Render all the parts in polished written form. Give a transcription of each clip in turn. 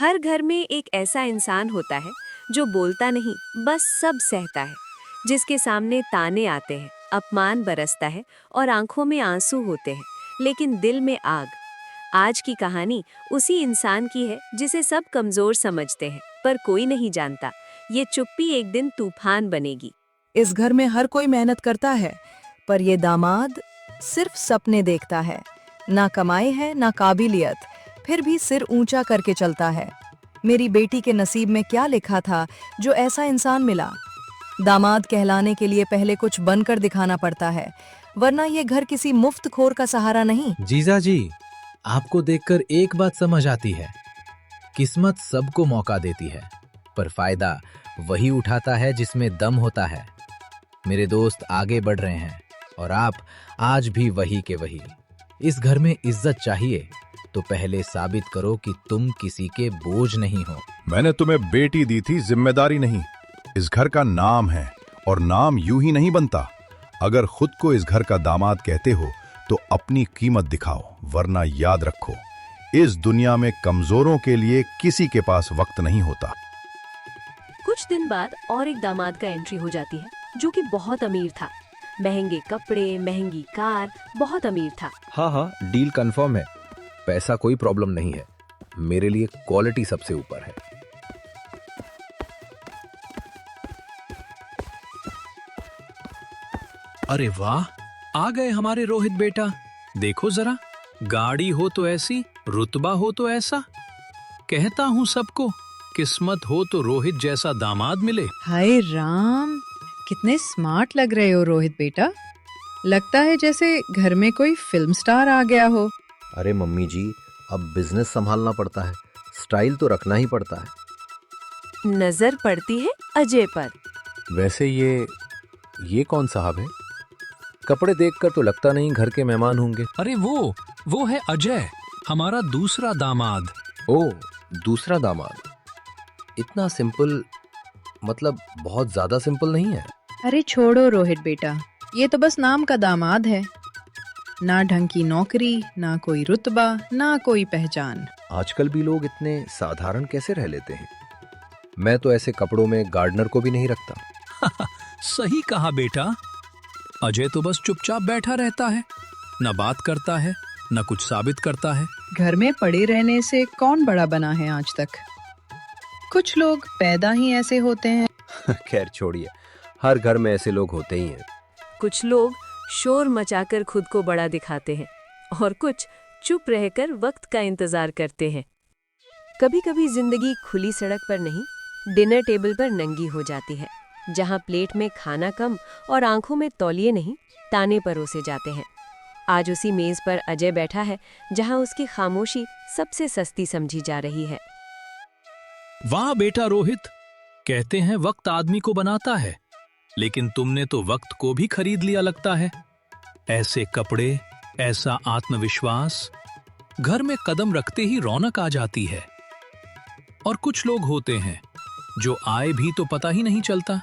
हर घर में एक ऐसा इंसान होता है जो बोलता नहीं, बस सब सहता है, जिसके सामने ताने आते हैं, अपमान बरसता है और आंखों में आंसू होते हैं, लेकिन दिल में आग। आज की कहानी उसी इंसान की है जिसे सब कमजोर समझते हैं, पर कोई नहीं जानता ये चुप्पी एक दिन तूफान बनेगी। इस घर में हर कोई मेहनत करता है, पर ये दामाद सिर्फ सपने देखता है। ना कमाई है ना काबिलियत, फिर भी सिर ऊंचा करके चलता है। मेरी बेटी के नसीब में क्या लिखा था जो ऐसा इंसान मिला? दामाद कहलाने के लिए पहले कुछ बनकर दिखाना पड़ता है, वरना ये घर किसी मुफ्त खोर का सहारा नहीं। जीजा जी, आपको देखकर एक बात समझ आती है, किस्मत सबको मौका देती है, पर फायदा वही उठाता है जिसमें दम होता है। मेरे दोस्त आगे बढ़ रहे हैं और आप आज भी वही के वही। इस घर में इज्जत चाहिए तो पहले साबित करो कि तुम किसी के बोझ नहीं हो। मैंने तुम्हें बेटी दी थी, जिम्मेदारी नहीं। इस घर का नाम है और नाम यूं ही नहीं बनता। अगर खुद को इस घर का दामाद कहते हो तो अपनी कीमत दिखाओ, वरना याद रखो, इस दुनिया में कमजोरों के लिए किसी के पास वक्त नहीं होता। कुछ दिन बाद और एक दामाद का एंट्री हो जाती है जो कि बहुत अमीर था। महंगे कपड़े, महंगी कार, बहुत अमीर था। हाँ, डील कंफर्म है। पैसा कोई प्रॉब्लम नहीं है, मेरे लिए क्वालिटी सबसे ऊपर है। अरे वाह, आ गए हमारे रोहित बेटा। देखो जरा, गाड़ी हो तो ऐसी, रुतबा हो तो ऐसा। कहता हूँ सबको, किस्मत हो तो रोहित जैसा दामाद मिले। हाय राम, कितने स्मार्ट लग रहे हो रोहित बेटा। लगता है जैसे घर में कोई फिल्म स्टार आ गया हो। अरे मम्मी जी, अब बिजनेस संभालना पड़ता है, स्टाइल तो रखना ही पड़ता है। नजर पड़ती है अजय पर। वैसे ये कौन साहब है? कपड़े देखकर तो लगता नहीं घर के मेहमान होंगे। अरे वो है अजय, हमारा दूसरा दामाद। ओ, दूसरा दामाद। इतना सिंपल, मतलब बहुत ज्यादा सिंपल नहीं है। अरे छोड़ो रोहित बेटा, ये तो बस नाम का दामाद है। ना ढंग की नौकरी, ना कोई रुतबा, ना कोई पहचान। आजकल भी लोग इतने साधारण कैसे रह लेते हैं? मैं तो ऐसे कपड़ों में गार्डनर को भी नहीं रखता। सही कहा बेटा। अजय तो बस चुपचाप बैठा रहता है, न बात करता है, न कुछ साबित करता है। घर में पड़े रहने से कौन बड़ा बना है आज तक? कुछ लोग पैदा ही ऐसे होते हैं। खैर छोड़िए, हर घर में ऐसे लोग होते ही हैं। कुछ लोग शोर मचाकर खुद को बड़ा दिखाते हैं और कुछ चुप रहकर वक्त का इंतजार करते हैं। कभी कभी जिंदगी खुली सड़क पर नहीं, डिनर टेबल पर नंगी हो जाती है, जहां प्लेट में खाना कम और आंखों में तौलिए नहीं, ताने परोसे जाते हैं। आज उसी मेज पर अजय बैठा है जहां उसकी खामोशी सबसे सस्ती समझी जा रही है। वाह बेटा रोहित, कहते हैं वक्त आदमी को बनाता है, लेकिन तुमने तो वक्त को भी खरीद लिया लगता है। ऐसे कपड़े, ऐसा आत्मविश्वास, घर में कदम रखते ही रौनक आ जाती है। और कुछ लोग होते हैं जो आए भी तो पता ही नहीं चलता।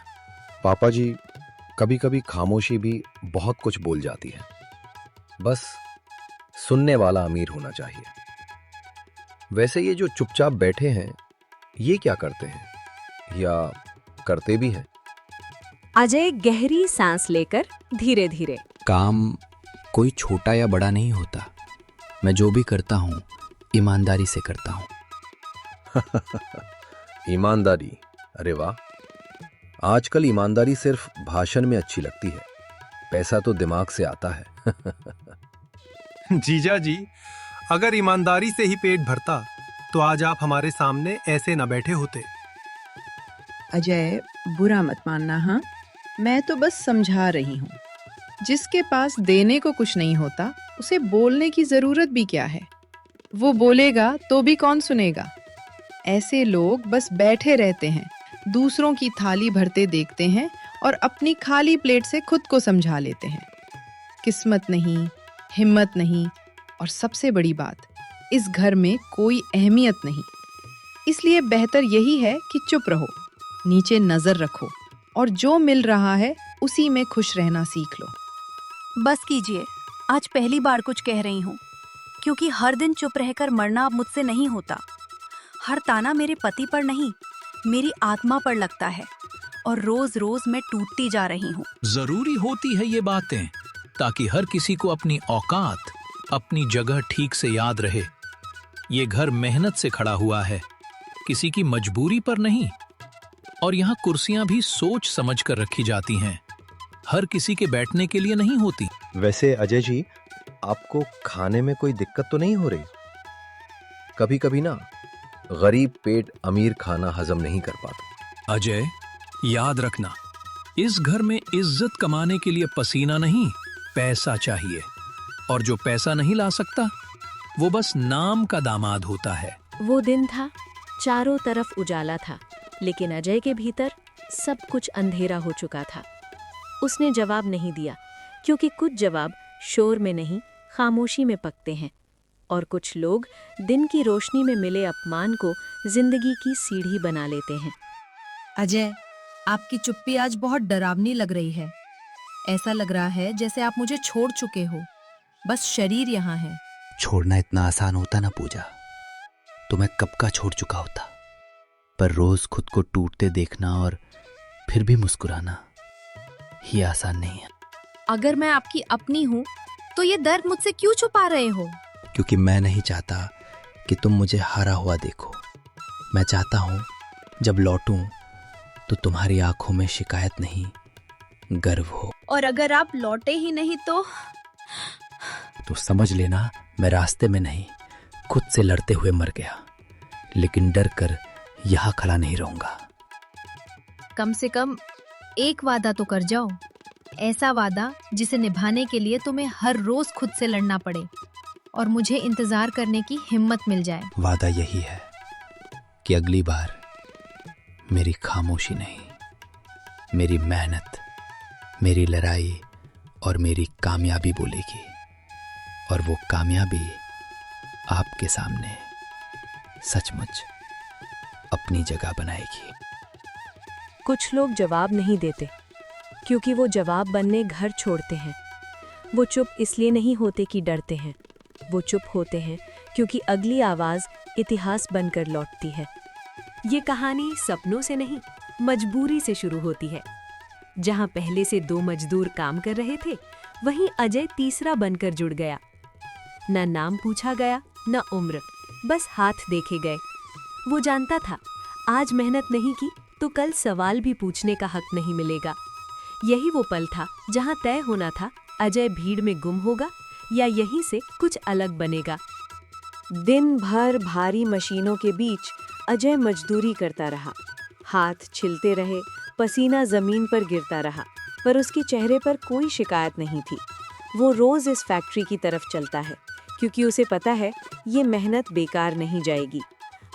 पापा जी, कभी कभी खामोशी भी बहुत कुछ बोल जाती है। बस सुनने वाला अमीर होना चाहिए। वैसे ये जो चुपचाप बैठे हैं, ये क्या करते हैं, या करते भी हैं? अजय गहरी सांस लेकर धीरे धीरे। काम कोई छोटा या बड़ा नहीं होता। मैं जो भी करता हूँ ईमानदारी से करता हूँ। ईमानदारी? अरे वाह, आजकल ईमानदारी सिर्फ भाषण में अच्छी लगती है, पैसा तो दिमाग से आता है। जीजा जी, अगर ईमानदारी से ही पेट भरता तो आज आप हमारे सामने ऐसे न बैठे होते। अजय, बुरा मत मानना। हाँ, मैं तो बस समझा रही हूँ। जिसके पास देने को कुछ नहीं होता, उसे बोलने की जरूरत भी क्या है? वो बोलेगा तो भी कौन सुनेगा? ऐसे लोग बस बैठे रहते हैं, दूसरों की थाली भरते देखते हैं और अपनी खाली प्लेट से खुद को समझा लेते हैं। किस्मत नहीं, हिम्मत नहीं, और सबसे बड़ी बात, इस घर में कोई अहमियत नहीं। इसलिए बेहतर यही है कि चुप रहो, नीचे नजर रखो और जो मिल रहा है उसी में खुश रहना सीख लो। बस कीजिए, आज पहली बार कुछ कह रही हूँ, क्योंकि हर दिन चुप रहकर मरना अब मुझसे नहीं होता। हर ताना मेरे पति पर नहीं, मेरी आत्मा पर लगता है और रोज रोज मैं टूटती जा रही हूँ। जरूरी होती है ये बातें ताकि हर किसी को अपनी औकात, अपनी जगह ठीक से याद रहे। ये घर मेहनत से खड़ा हुआ है, किसी की मजबूरी पर नहीं। और यहाँ कुर्सियां भी सोच समझ कर रखी जाती हैं, हर किसी के बैठने के लिए नहीं होती। वैसे अजय जी, आपको खाने में कोई दिक्कत तो नहीं हो रही? कभी कभी ना गरीब पेट अमीर खाना हजम नहीं कर पाता। अजय, याद रखना, इस घर में इज्जत कमाने के लिए पसीना नहीं, पैसा चाहिए। और जो पैसा नहीं ला सकता, वो बस नाम का दामाद होता है। वो दिन था, चारों तरफ उजाला था, लेकिन अजय के भीतर सब कुछ अंधेरा हो चुका था। उसने जवाब नहीं दिया, क्योंकि कुछ जवाब शोर में नहीं, खामोशी में पकते हैं। और कुछ लोग दिन की रोशनी में मिले अपमान को जिंदगी की सीढ़ी बना लेते हैं। अजय, आपकी चुप्पी आज बहुत डरावनी लग रही है। ऐसा लग रहा है जैसे आप मुझे छोड़ चुके हो, बस शरीर यहाँ है। छोड़ना इतना आसान होता ना पूजा, तो मैं कब का छोड़ चुका होता। पर रोज खुद को टूटते देखना और फिर भी मुस्कुराना, ये आसान नहीं है। अगर मैं आपकी अपनी हूँ तो ये दर्द मुझसे क्यों छुपा रहे हो? क्योंकि मैं नहीं चाहता कि तुम मुझे हारा हुआ देखो। मैं चाहता हूँ जब लौटूं तो तुम्हारी आंखों में शिकायत नहीं, गर्व हो। और अगर आप लौटे ही नहीं तो समझ लेना, मैं रास्ते में नहीं, खुद से लड़ते हुए मर गया। लेकिन डर कर यहाँ खड़ा नहीं रहूंगा। कम से कम एक वादा तो कर जाओ, ऐसा वादा जिसे निभाने के लिए तुम्हें हर रोज खुद से लड़ना पड़े और मुझे इंतजार करने की हिम्मत मिल जाए। वादा यही है कि अगली बार मेरी खामोशी नहीं, मेरी मेहनत, मेरी लड़ाई और मेरी कामयाबी बोलेगी। और वो कामयाबी आपके सामने सचमुच अपनी जगह बनाएगी। कुछ लोग जवाब नहीं देते, क्योंकि वो जवाब बनने घर छोड़ते हैं। वो चुप इसलिए नहीं होते कि डरते हैं, वो चुप होते हैं क्योंकि अगली आवाज इतिहास बनकर लौटती है। ये कहानी सपनों से नहीं, मजबूरी से शुरू होती है। जहां पहले से 2 मजदूर काम कर रहे थे, वहीं अजय तीसरा बनकर जुड़ गया। न नाम पूछा गया, न उम्र, बस हाथ देखे गए। वो जानता था, आज मेहनत नहीं की तो कल सवाल भी पूछने का हक नहीं मिलेगा। यही वो पल था जहां तय होना था, अजय भीड़ में गुम होगा या यहीं से कुछ अलग बनेगा। दिन भर भारी मशीनों के बीच अजय मजदूरी करता रहा। हाथ छिलते रहे, पसीना जमीन पर गिरता रहा, पर उसके चेहरे पर कोई शिकायत नहीं थी। वो रोज इस फैक्ट्री की तरफ चलता है, क्योंकि उसे पता है ये मेहनत बेकार नहीं जाएगी।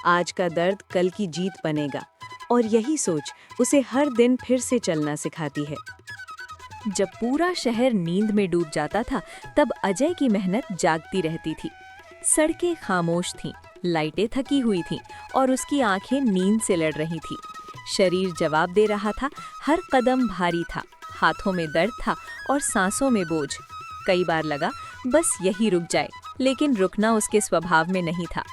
आज का दर्द कल की जीत बनेगा, और यही सोच उसे हर दिन फिर से चलना सिखाती है। जब पूरा शहर नींद में डूब जाता था, तब अजय की मेहनत जागती रहती थी। सड़कें खामोश थीं, लाइटें थकी हुई थीं और उसकी आंखें नींद से लड़ रही थीं। शरीर जवाब दे रहा था, हर कदम भारी था, हाथों में दर्द था और सांसों में बोझ। कई बार लगा बस यही रुक जाए, लेकिन रुकना उसके स्वभाव में नहीं था।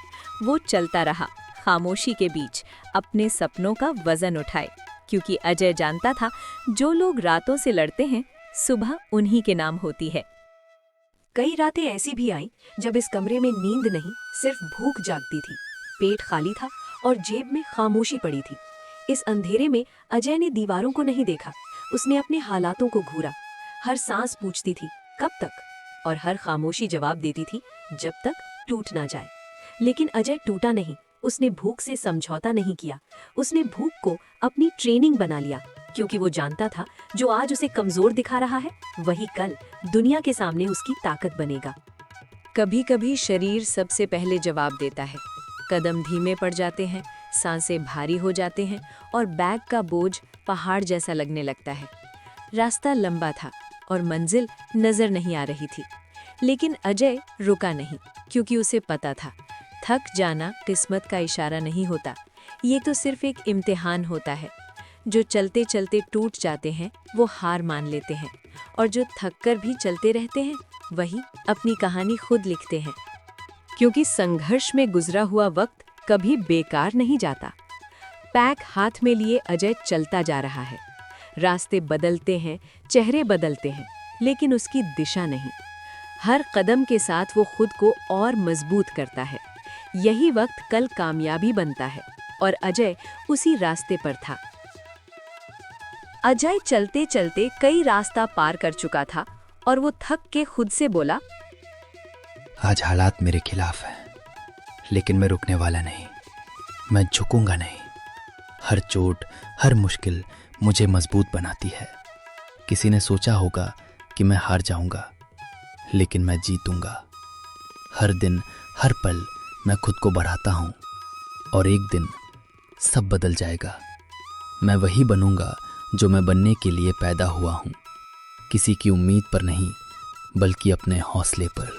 वो चलता रहा, खामोशी के बीच अपने सपनों का वजन उठाए, क्योंकि अजय जानता था, जो लोग रातों से लड़ते हैं, सुबह उन्हीं के नाम होती है। कई रातें ऐसी भी आईं जब इस कमरे में नींद नहीं, सिर्फ भूख जागती थी। पेट खाली था और जेब में खामोशी पड़ी थी। इस अंधेरे में अजय ने दीवारों को नहीं देखा, उसने अपने हालातों को घूरा। हर सांस पूछती थी कब तक, और हर खामोशी जवाब देती थी जब तक टूट ना जाए। लेकिन अजय टूटा नहीं, उसने भूख से समझौता नहीं किया। उसने भूख को अपनी ट्रेनिंग बना लिया, क्योंकि वो जानता था, जो आज उसे कमजोर दिखा रहा है, वही कल दुनिया के सामने उसकी ताकत बनेगा। कभी कभी शरीर सबसे पहले जवाब देता है। कदम धीमे पड़ जाते हैं, सांसें भारी हो जाते हैं और बैग का बोझ पहाड़ जैसा लगने लगता है। रास्ता लंबा था और मंजिल नजर नहीं आ रही थी, लेकिन अजय रुका नहीं, क्योंकि उसे पता था, थक जाना किस्मत का इशारा नहीं होता, ये तो सिर्फ एक इम्तिहान होता है। जो चलते चलते टूट जाते हैं, वो हार मान लेते हैं, और जो थक कर भी चलते रहते हैं, वही अपनी कहानी खुद लिखते हैं। क्योंकि संघर्ष में गुजरा हुआ वक्त कभी बेकार नहीं जाता। पैक हाथ में लिए अजय चलता जा रहा है। रास्ते बदलते हैं, चेहरे बदलते हैं, लेकिन उसकी दिशा नहीं। हर कदम के साथ वो खुद को और मजबूत करता है। यही वक्त कल कामयाबी बनता है और अजय उसी रास्ते पर था। अजय चलते चलते कई रास्ता पार कर चुका था और वो थक के खुद से बोला, आज हालात मेरे खिलाफ हैं, लेकिन मैं रुकने वाला नहीं। मैं झुकूंगा नहीं। हर चोट, हर मुश्किल मुझे मजबूत बनाती है। किसी ने सोचा होगा कि मैं हार जाऊंगा, लेकिन मैं जीतूंगा। हर दिन, हर पल मैं खुद को बढ़ाता हूं और एक दिन सब बदल जाएगा। मैं वही बनूंगा जो मैं बनने के लिए पैदा हुआ हूं, किसी की उम्मीद पर नहीं, बल्कि अपने हौसले पर।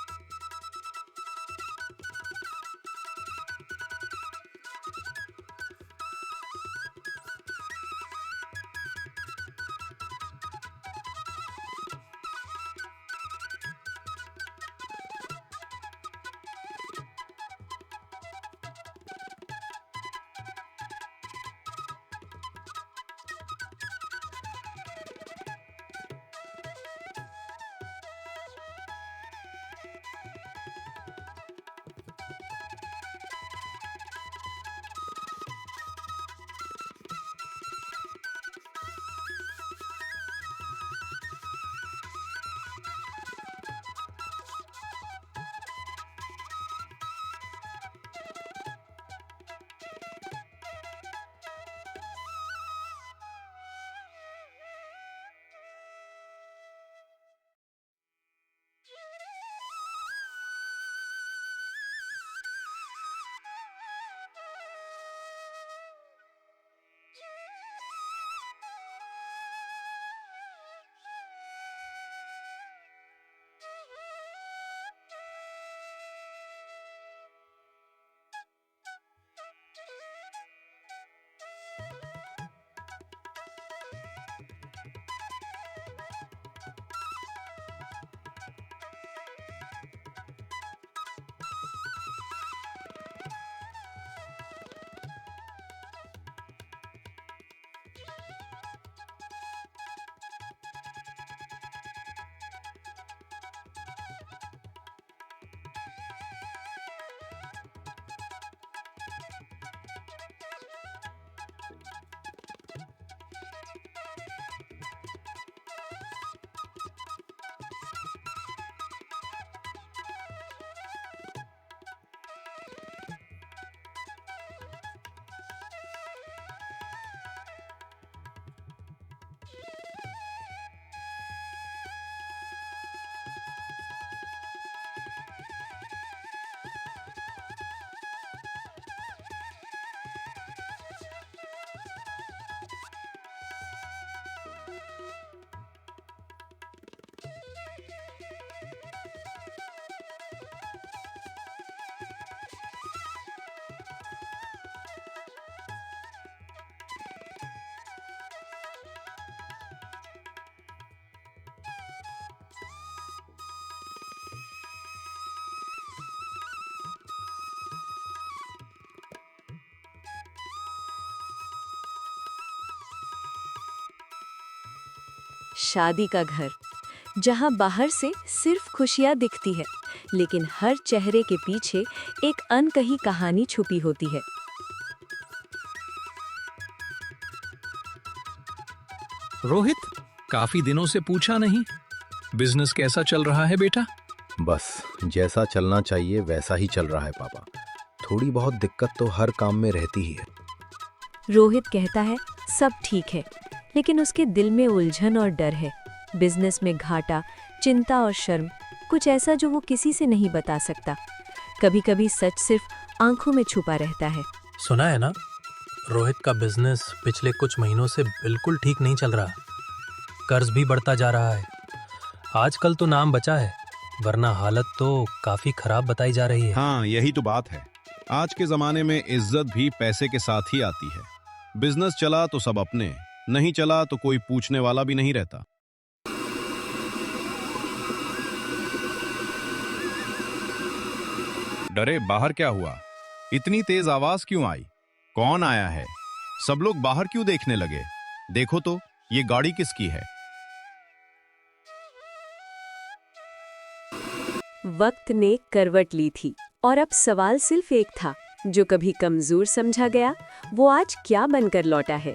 शादी का घर, जहां बाहर से सिर्फ खुशियां दिखती है, लेकिन हर चेहरे के पीछे एक अनकही कहानी छुपी होती है। रोहित, काफी दिनों से पूछा नहीं, बिजनेस कैसा चल रहा है बेटा? बस जैसा चलना चाहिए वैसा ही चल रहा है पापा। थोड़ी बहुत दिक्कत तो हर काम में रहती ही है। रोहित कहता है सब ठीक है, लेकिन उसके दिल में उलझन और डर है। बिजनेस में घाटा, चिंता और शर्म, कुछ ऐसा जो वो किसी से नहीं बता सकता। कभी-कभी सच सिर्फ आंखों में छुपा रहता है। सुना है ना, रोहित का बिजनेस पिछले कुछ महीनों से बिल्कुल ठीक नहीं चल रहा। कर्ज भी बढ़ता जा रहा है। आजकल तो नाम बचा है, वरना हालत तो काफी खराब बताई जा रही है। हाँ, यही तो बात है। आज के जमाने में इज्जत भी पैसे के साथ ही आती है। बिजनेस चला तो सब अपने, नहीं चला तो कोई पूछने वाला भी नहीं रहता। डरे, बाहर क्या हुआ? इतनी तेज आवाज क्यों आई? कौन आया है? सब लोग बाहर क्यों देखने लगे? देखो तो, ये गाड़ी किसकी है? वक्त ने करवट ली थी और अब सवाल सिर्फ एक था, जो कभी कमजोर समझा गया वो आज क्या बनकर लौटा है।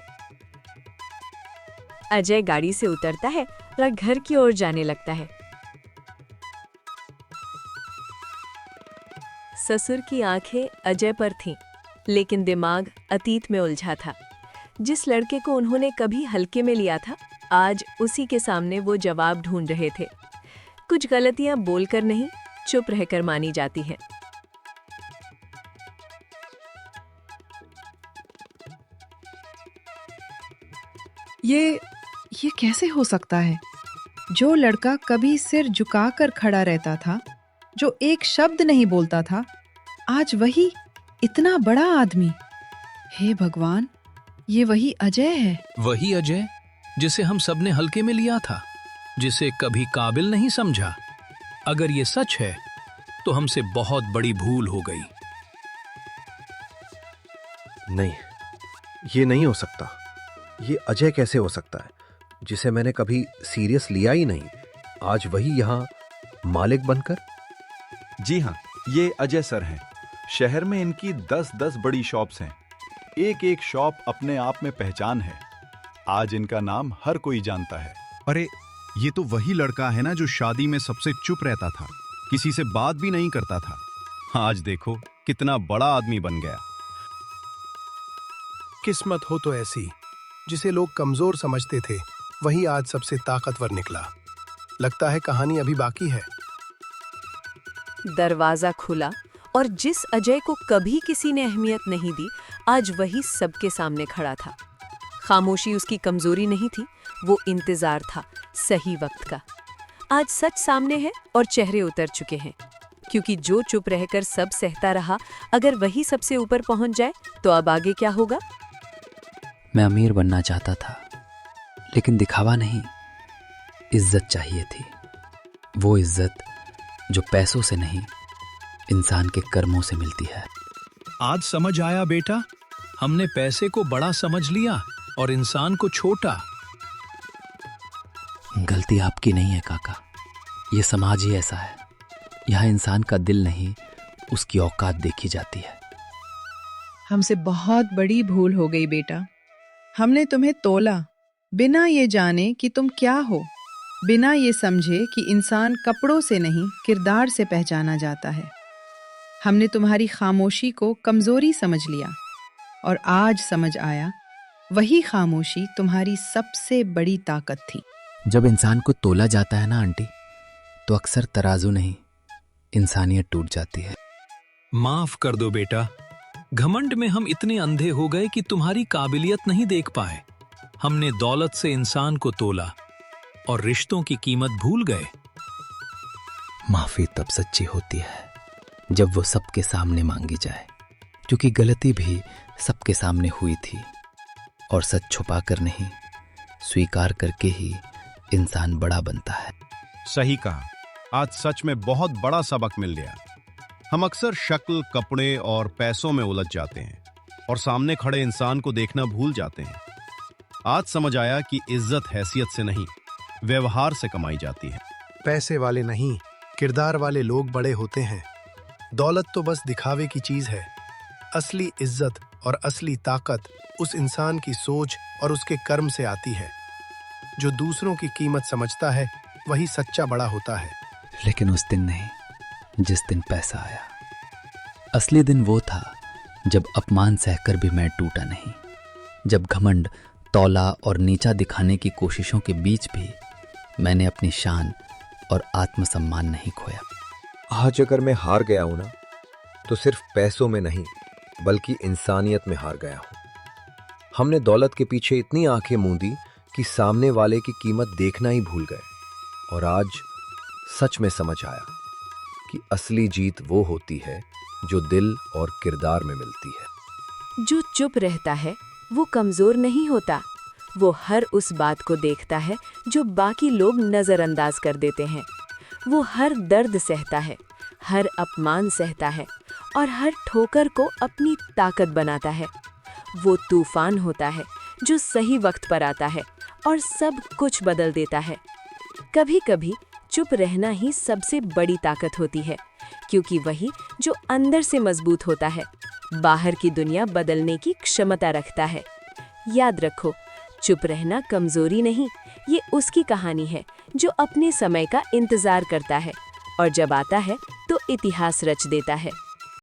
अजय गाड़ी से उतरता है और घर की ओर जाने लगता है। ससुर की आंखें अजय पर थीं, लेकिन दिमाग अतीत में उलझा था। जिस लड़के को उन्होंने कभी हल्के में लिया था, आज उसी के सामने वो जवाब ढूंढ रहे थे। कुछ गलतियां बोलकर नहीं, चुप रहकर मानी जाती हैं। ये कैसे हो सकता है? जो लड़का कभी सिर झुकाकर खड़ा रहता था, जो एक शब्द नहीं बोलता था, आज वही इतना बड़ा आदमी। हे भगवान, ये वही अजय है। वही अजय जिसे हम सबने हल्के में लिया था, जिसे कभी काबिल नहीं समझा। अगर ये सच है तो हमसे बहुत बड़ी भूल हो गई। नहीं, ये नहीं हो सकता। ये अजय कैसे हो सकता है, जिसे मैंने कभी सीरियस लिया ही नहीं, आज वही यहाँ मालिक बनकर? जी हाँ, ये अजय सर हैं। शहर में इनकी 10-10 बड़ी शॉप्स हैं। एक एक शॉप अपने आप में पहचान है। आज इनका नाम हर कोई जानता है। अरे, ये तो वही लड़का है ना जो शादी में सबसे चुप रहता था, किसी से बात भी नहीं करता था। आज देखो कितना बड़ा आदमी बन गया। किस्मत हो तो ऐसी, जिसे लोग कमजोर समझते थे, वही आज सबसे ताकतवर निकला। लगता है कहानी अभी बाकी है। दरवाजा खुला और जिस अजय को कभी किसी ने अहमियत नहीं दी, आज वही सबके सामने खड़ा था। खामोशी उसकी कमजोरी नहीं थी, वो इंतजार था सही वक्त का। आज सच सामने है और चेहरे उतर चुके हैं, क्योंकि जो चुप रहकर सब सहता रहा, अगर वही सबसे ऊपर पहुंच जाए तो अब आगे क्या होगा? मैं अमीर बनना चाहता था, लेकिन दिखावा नहीं, इज्जत चाहिए थी। वो इज्जत जो पैसों से नहीं, इंसान के कर्मों से मिलती है। आज समझ आया बेटा, हमने पैसे को बड़ा समझ लिया और इंसान को छोटा। गलती आपकी नहीं है काका, ये समाज ही ऐसा है। यहाँ इंसान का दिल नहीं, उसकी औकात देखी जाती है। हमसे बहुत बड़ी भूल हो गई बेटा। हमने तुम्हें तोला बिना ये जाने कि तुम क्या हो, बिना ये समझे कि इंसान कपड़ों से नहीं किरदार से पहचाना जाता है। हमने तुम्हारी खामोशी को कमजोरी समझ लिया और आज समझ आया, वही खामोशी तुम्हारी सबसे बड़ी ताकत थी। जब इंसान को तोला जाता है ना आंटी, तो अक्सर तराजू नहीं, इंसानियत टूट जाती है। माफ कर दो बेटा, घमंड में हम इतने अंधे हो गए कि तुम्हारी काबिलियत नहीं देख पाए। हमने दौलत से इंसान को तोला और रिश्तों की कीमत भूल गए। माफी तब सच्ची होती है जब वो सबके सामने मांगी जाए, क्योंकि गलती भी सबके सामने हुई थी। और सच छुपा कर नहीं, स्वीकार करके ही इंसान बड़ा बनता है। सही कहा, आज सच में बहुत बड़ा सबक मिल गया। हम अक्सर शक्ल, कपड़े और पैसों में उलझ जाते हैं और सामने खड़े इंसान को देखना भूल जाते हैं। आज समझ आया कि इज्जत हैसियत से नहीं, व्यवहार से कमाई जाती है। पैसे वाले नहीं, किरदार वाले लोग बड़े होते हैं। दौलत तो बस दिखावे की चीज है। असली इज्जत और असली ताकत उस इंसान की सोच और उसके कर्म से आती है। जो दूसरों की कीमत समझता है, वही सच्चा बड़ा होता है। लेकिन उस दिन नहीं, जिस दिन पैसा आया। असली दिन वो था जब अपमान सहकर भी मैं टूटा नहीं, जब घमंड, तौला और नीचा दिखाने की कोशिशों के बीच भी मैंने अपनी शान और आत्मसम्मान नहीं खोया। आज अगर मैं हार गया हूं ना, तो सिर्फ पैसों में नहीं, बल्कि इंसानियत में हार गया हूं। हमने दौलत के पीछे इतनी आंखें मूंदी कि सामने वाले की कीमत देखना ही भूल गए। और आज सच में समझ आया कि असली जीत वो होती है जो दिल और किरदार में मिलती है। जो चुप रहता है वो कमजोर नहीं होता, वो हर उस बात को देखता है जो बाकी लोग नजरअंदाज कर देते हैं। वो हर दर्द सहता है, हर अपमान सहता है और हर ठोकर को अपनी ताकत बनाता है। वो तूफान होता है जो सही वक्त पर आता है और सब कुछ बदल देता है। कभी-कभी चुप रहना ही सबसे बड़ी ताकत होती है, क्योंकि वही जो अंदर से मजबूत होता है, बाहर की दुनिया बदलने की क्षमता रखता है। याद रखो, चुप रहना कमजोरी नहीं, ये उसकी कहानी है जो अपने समय का इंतजार करता है और जब आता है तो इतिहास रच देता है।